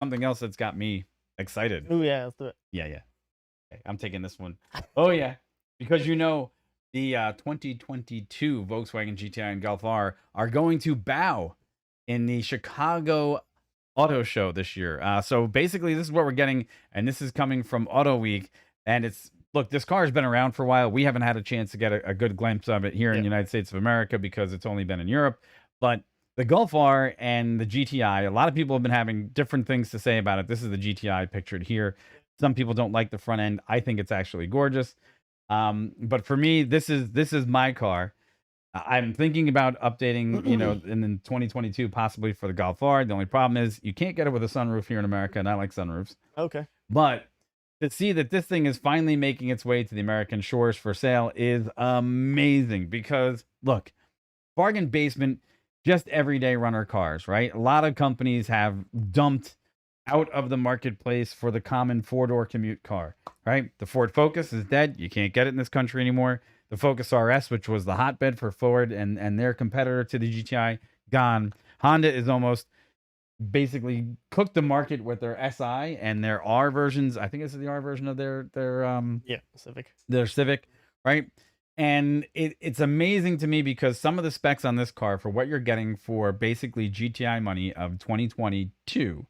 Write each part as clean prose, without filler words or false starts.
something else that's got me excited. Oh yeah, let's do it. Yeah, yeah. Okay, I'm taking this one. Oh yeah, because the 2022 Volkswagen GTI and Golf R are going to bow in the Chicago Auto Show this year. So basically, this is what we're getting, and this is coming from Auto Week. And it's look, this car has been around for a while. We haven't had a chance to get a good glimpse of it here in Yeah. the United States of America because it's only been in Europe. But the Golf R and the GTI, a lot of people have been having different things to say about it. This is the GTI pictured here. Some people don't like the front end. I think it's actually gorgeous. But for me, this is my car. I'm thinking about updating, in 2022, possibly for the Golf R. The only problem is you can't get it with a sunroof here in America, and I like sunroofs. Okay. But to see that this thing is finally making its way to the American shores for sale is amazing because, look, bargain basement, just everyday runner cars, right? A lot of companies have dumped out of the marketplace for the common four-door commute car, right? The Ford Focus is dead. You can't get it in this country anymore. The Focus RS, which was the hotbed for Ford and their competitor to the GTI, gone. Honda is almost basically cooked the market with their SI and their R versions. I think this is the R version of Yeah, Civic. their Civic, right? And it's amazing to me because some of the specs on this car for what you're getting for basically GTI money of 2022,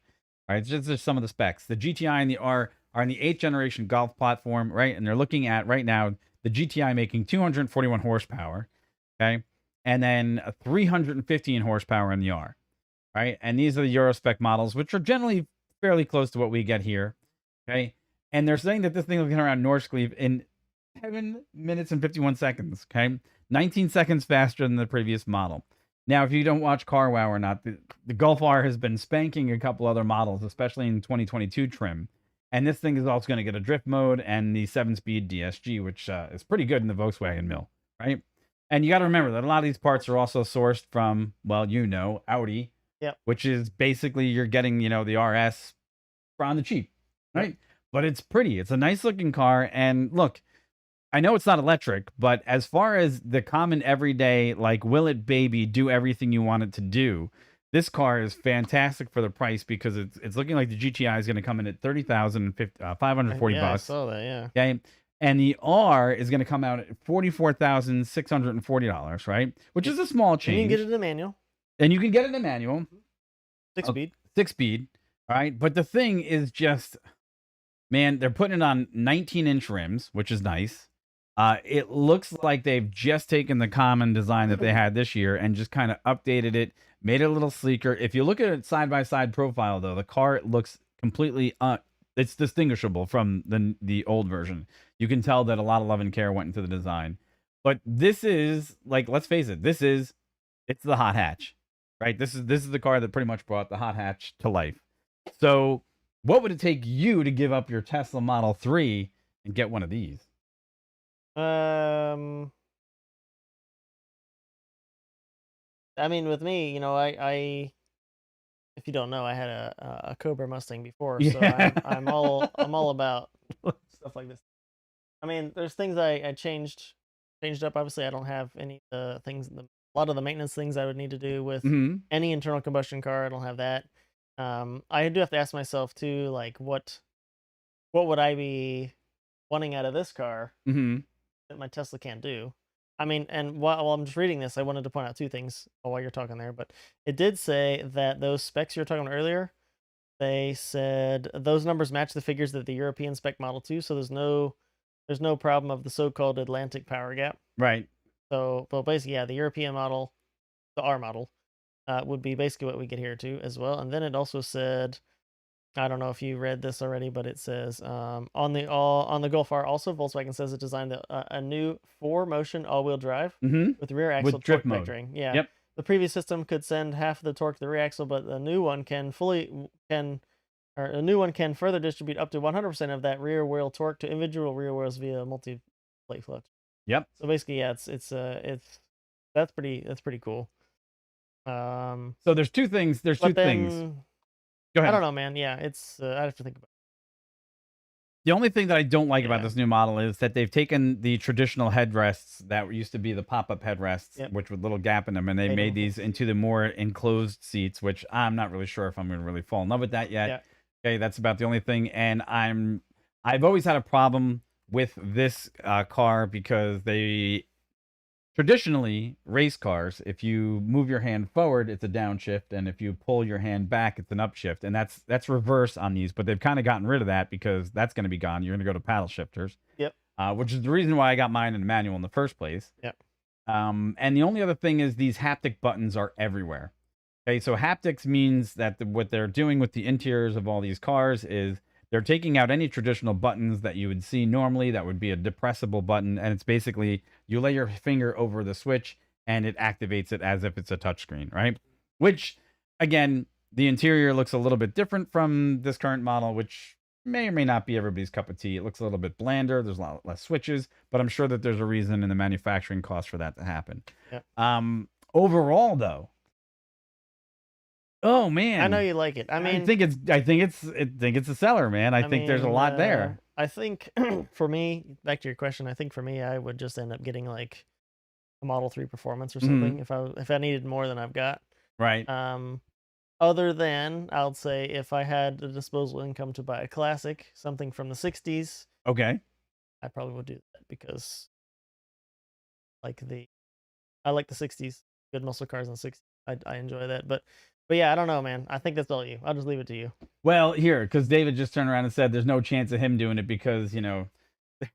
right? It's just some of the specs. The GTI and the R are in the 8th generation Golf platform, right? And they're looking at right now the GTI making 241 horsepower, okay? And then 315 horsepower in the R, right? And these are the Euro spec models, which are generally fairly close to what we get here, okay? And they're saying that this thing will get around Northcliffe in 7 minutes and 51 seconds, okay? 19 seconds faster than the previous model. Now, if you don't watch Car Wow or not, the Golf R has been spanking a couple other models, especially in 2022 trim. And this thing is also going to get a drift mode and the 7-speed DSG, which is pretty good in the Volkswagen mill, right? And you got to remember that a lot of these parts are also sourced from, well, Audi, Yep. which is basically you're getting, the RS on the cheap, right? Yep. But it's pretty. It's a nice looking car. And look, I know it's not electric, but as far as the common everyday, like, will it baby do everything you want it to do? This car is fantastic for the price because it's looking like the GTI is going to come in at $30,540 Yeah, I bucks. saw that. Yeah. Okay. And the R is going to come out at $44,640, right? Which is a small And you can change. get it in a manual, And you can get it in a manual, 6-speed. 6-speed. All right. But the thing is just, man, they're putting it on 19-inch rims, which is nice. It looks like they've just taken the common design that they had this year and just kind of updated it, made it a little sleeker. If you look at it side-by-side profile, though, the car looks completely it's distinguishable from the old version. You can tell that a lot of love and care went into the design. But this is, like, let's face it, it's the hot hatch, right? This is the car that pretty much brought the hot hatch to life. So what would it take you to give up your Tesla Model 3 and get one of these? I mean, with me, I if you don't know, I had a Cobra Mustang before, so Yeah. I'm all about stuff like this. I mean, there's things I changed up. Obviously, I don't have any things. A lot of the maintenance things I would need to do with Mhm. any internal combustion car. I don't have that. I do have to ask myself too, like what would I be wanting out of this car Mhm. that my Tesla can't do? I mean, and while I'm just reading this, I wanted to point out two things while you're talking there. But it did say that those specs you were talking about earlier, they said those numbers match the figures that the European spec Model 2, so there's no problem of the so-called Atlantic power gap. Right. So, but basically, yeah, the European model, the R model, would be basically what we get here too as well. And then it also said, I don't know if you read this already, but it says on the Golf R also Volkswagen says it designed a new 4-motion all-wheel drive Mhm. with rear axle With drift torque mode. vectoring. Yeah. Yep. The previous system could send half of the torque to the rear axle, but the new one can a new one can further distribute up to 100% of that rear wheel torque to individual rear wheels via multi-plate clutch. Yep. So basically, yeah, that's pretty cool. So there's two things. There's two But things. then Go I ahead. don't know, man. Yeah, I have to think about The only thing that I don't like about Yeah. this new model is that they've taken the traditional headrests that used to be the pop-up headrests, Yep. which with little gap in them, and they Made made them- these into the more enclosed seats, which I'm not really sure if I'm going to really fall in love with that yet. Yeah. Okay, that's about the only thing. And I've always had a problem with this car because they traditionally race cars, if you move your hand forward, it's a downshift, and if you pull your hand back, it's an upshift, and that's reverse on these. But they've kind of gotten rid of that because that's going to be gone. You're going to go to paddle shifters, Yep. which is the reason why I got mine in a manual in the first place. Yep. And the only other thing is these haptic buttons are everywhere. Okay, so haptics means that what they're doing with the interiors of all these cars is they're taking out any traditional buttons that you would see normally. That would be a depressible button, and it's basically you lay your finger over the switch and it activates it as if it's a touchscreen, right? Which, again, the interior looks a little bit different from this current model, which may or may not be everybody's cup of tea. It looks a little bit blander. There's a lot less switches, but I'm sure that there's a reason in the manufacturing cost for that to happen. Yep. Overall, though, oh I know man, you like it. I mean, I think it's a seller, man. I think there's a lot there. I think for me, back to your question, I think for me, I would just end up getting like a Model 3 Performance or something if I needed more than I've got. Right. Other than I'll say if I had the disposable income to buy a classic, something from the 60s, Okay. I probably would do that because like I like the 60s, good muscle cars in the 60s. I enjoy that, but yeah, I don't know, man. I think that's all you. I'll just leave it to you. Well, here, because David just turned around and said there's no chance of him doing it because, unless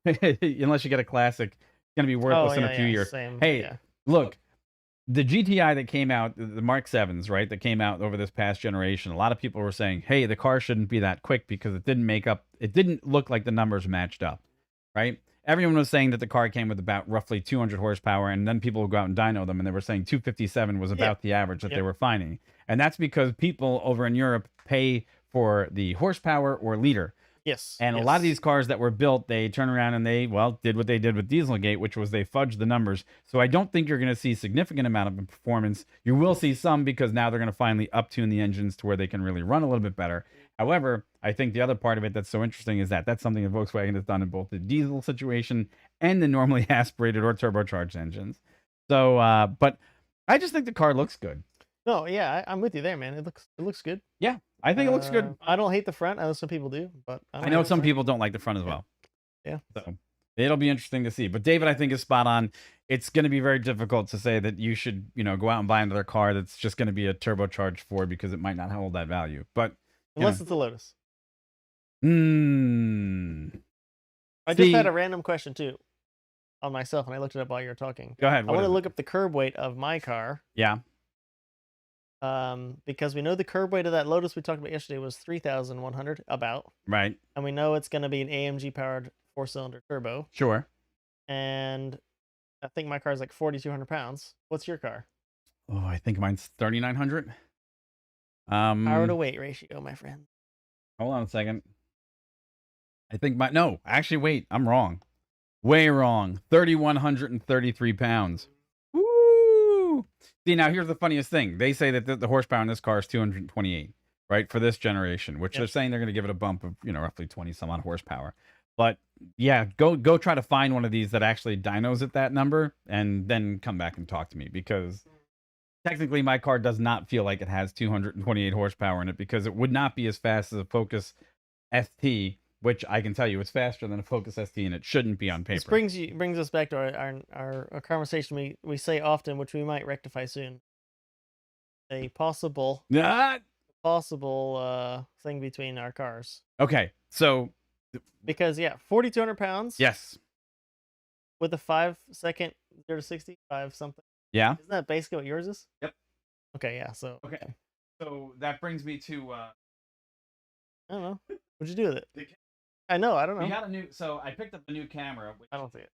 you get a classic, it's going to be worthless in a few years. Same. Hey, Yeah. look, the GTI that came out, the Mark 7s, right, that came out over this past generation, a lot of people were saying, hey, the car shouldn't be that quick because it didn't look like the numbers matched up, right? Everyone was saying that the car came with about roughly 200 horsepower, and then people would go out and dyno them, and they were saying 257 was about the average that they were finding. And that's because people over in Europe pay for the horsepower or liter. Yes. And a lot of these cars that were built, they turn around and they, did what they did with Dieselgate, which was they fudged the numbers. So I don't think you're going to see a significant amount of performance. You will see some because now they're going to finally up-tune the engines to where they can really run a little bit better. However, I think the other part of it that's so interesting is that that's something that Volkswagen has done in both the diesel situation and the normally aspirated or turbocharged engines. So, but I just think the car looks good. No, yeah, I'm with you there, man. It looks good. Yeah, I think it looks good. I don't hate the front. I know some people do, but I know some people don't like the front as well. Yeah. So it'll be interesting to see. But David, I think, is spot on. It's going to be very difficult to say that you should, go out and buy another car that's just going to be a turbocharged Ford because it might not hold that value. But unless it's a Lotus. I just had a random question too on myself, and I looked it up while you were talking. Go ahead. I want to look up the curb weight of my car. Yeah. Because we know the curb weight of that Lotus we talked about yesterday was 3,100 about. Right. And we know it's going to be an AMG powered 4-cylinder turbo. Sure. And I think my car is like 4,200 pounds. What's your car? Oh, I think mine's 3,900. Power to weight ratio, my friend. Hold on a second. I think actually, wait, I'm wrong. Way wrong. 3,133 pounds. Woo! See, now here's the funniest thing. They say that the horsepower in this car is 228, right, for this generation, which they're saying they're going to give it a bump of, roughly 20 some odd horsepower. But yeah, go try to find one of these that actually dynos at that number and then come back and talk to me, because technically my car does not feel like it has 228 horsepower in it, because it would not be as fast as a Focus ST, which I can tell you it's faster than a Focus ST, and it shouldn't be on paper. This brings us back to our conversation we say often, which we might rectify soon. A possible thing between our cars. Okay, so because 4,200 pounds. Yes. With a 5-second 0 to 60, 5 something. Yeah. Isn't that basically what yours is? Yep. Okay. Yeah. So. Okay. So that brings me to. I don't know. What'd you do with it? I know. I don't know. We got so I picked up a new camera. I don't see it.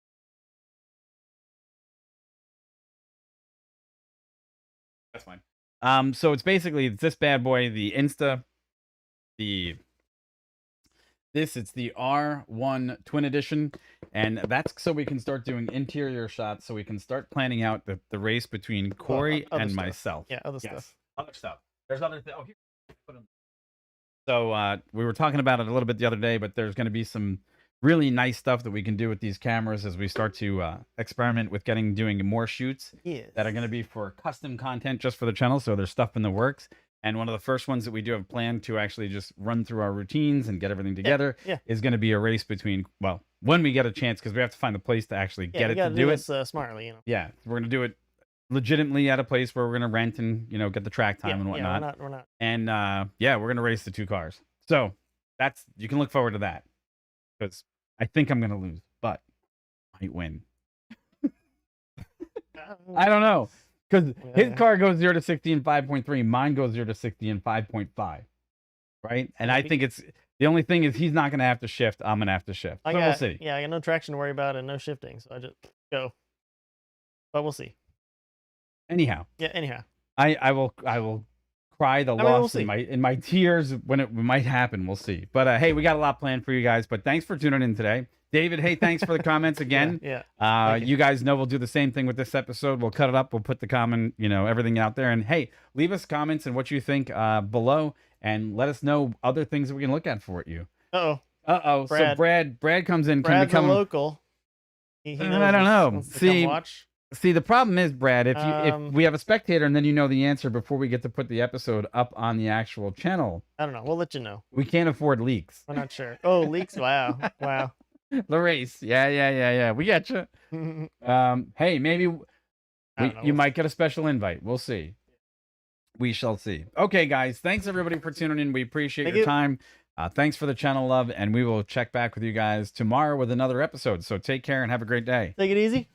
That's fine. So it's basically this bad boy, the Insta, it's the R1 Twin Edition, and that's so we can start doing interior shots, so we can start planning out the race between Corey and myself. Yeah, other stuff. Other stuff. There's other things. Oh, here. So we were talking about it a little bit the other day, but there's going to be some really nice stuff that we can do with these cameras as we start to experiment with doing more shoots that are going to be for custom content just for the channel. So there's stuff in the works. And one of the first ones that we do have planned to actually just run through our routines and get everything together Yeah. is going to be a race between, well, when we get a chance, because we have to find a place to actually Yeah, get you it to gotta do it. this smartly, you know. Yeah, we're going to do it legitimately at a place where we're going to rent and, get the track time Yeah, and whatnot. yeah, we're not. And yeah, we're going to race the 2 cars. So you can look forward to that, because I think I'm going to lose, but I might win. I don't know, because his car goes 0 to 60 in 5.3. Mine goes 0 to 60 in 5.5. Right? And I think it's the only thing is he's not going to have to shift. I'm going to have to shift. But we'll see. Yeah, I got no traction to worry about and no shifting, so I just go. But we'll see. Anyhow. Yeah. Anyhow. I will cry the loss we'll in my tears when it might happen. We'll see. But hey, we got a lot planned for you guys. But thanks for tuning in today. David, hey, thanks for the comments again. Yeah. You guys know we'll do the same thing with this episode. We'll cut it up. We'll put the comment, everything out there. And hey, leave us comments and what you think below, and let us know other things that we can look at for you. Uh-oh. So Brad comes in. Brad's can become a local. He knows I don't know. wants to come watch. See, the problem is, Brad, if we have a spectator and then you know the answer before we get to put the episode up on the actual channel, I don't know. We'll let you know. we can't afford leaks. We're not sure. Oh, leaks. Wow. Wow. The race. Yeah. We got you. Hey, maybe you might get a special invite. We'll see. We shall see. Okay, guys. Thanks, everybody, for tuning in. We appreciate your time. Thanks for the channel love, and we will check back with you guys tomorrow with another episode. So take care and have a great day. Take it easy.